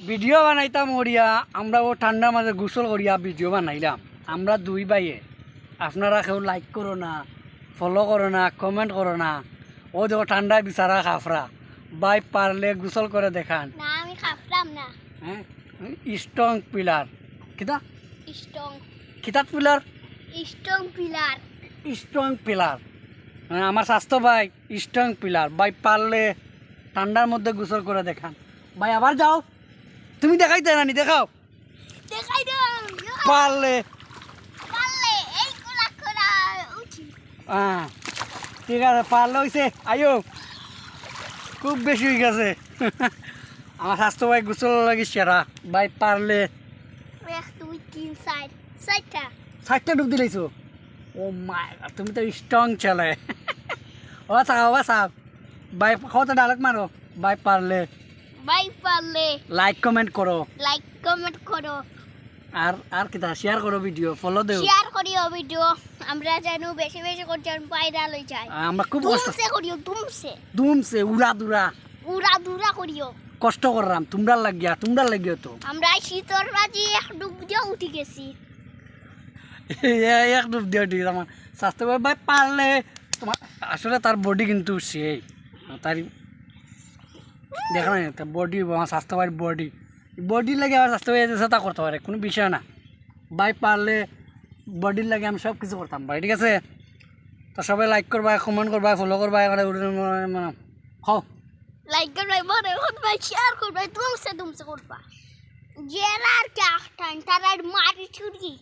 Video বানাইতাম করিয়া আমরা ও ঠান্ডার মাঝে গোসল করিয়া ভিডিও বানাইলাম আমরা দুই ভাইয়ে। আপনারা কেউ লাইক করো না, ফলো করো না, কমেন্ট করো না। ও দেখো ঠান্ডায় বিচারা খাফরা ভাই পারলে গোসল করে দেখান। না আমি খাফলাম না। হ্যাঁ স্ট্রং পিলার কিতা স্ট্রং কিতাত pillar strong pillar strong pillar আমার স্বাস্থ্য ভাই স্ট্রং পিলার ভাই পারলে ঠান্ডার মধ্যে গোসল করে দেখান। ভাই আবার যাও, তুমি দেখাইতে নানি দেখাও দেখাই দাও পারলে। পারলে এই কোলা কোলা উঠি। হ্যাঁ ঠিক আছে পারলে হয়েছে আয়ো খুব বেশি হয়ে গেছে। আমার স্বাস্থ্য ভাই গোসল লাগিস সেরা ভাই পারলে। 1 2 3 4 6টা 60টা ডুব দিলাইছো। ও মাই তুমি তো স্ট্রং ছেলে। ও চাও ভাই কত ডায়লগ মারো ভাই পারলে। ভাই পারলে লাইক কমেন্ট করো লাইক কমেন্ট করো আর কিতা শেয়ার করো ভিডিও ফলো দেও। শেয়ার করিও ভিডিও আমরা জানো বেশি বেশি করে যেন ভাইরাল হয়ে যায়। আমরা খুব কষ্ট তুমসে করিও দুমছে উড়া দুরা উড়া দুরা করিও কষ্ট করলাম তোমরা লাগিয়া তো আমরা শীতর বাজি এক ডুব দিয়ে উঠে গেছি। এক ডুব দিয়ে ঠিক আমার স্বাস্থ্য ভাই পারলে তোমার আসলে তার বডি কিন্তু সেই তার দেখা নাই তার বডি আমার স্বাস্থ্য ভাইয়ের বডি লাগে আমার স্বাস্থ্য ভাই তা করতে পারে কোনো বিষয় না। ভাই পারলে বডির লাগে আমি সব কিছু করতাম ভাই ঠিক আছে। তো সবাই লাইক করবা কমেন্ট করবা ফলো করবা খাও লাইক করবে মনে করবে শেয়ার করবে তুমসে করবা যারা আর কে আখটান তারা মারি ছুরি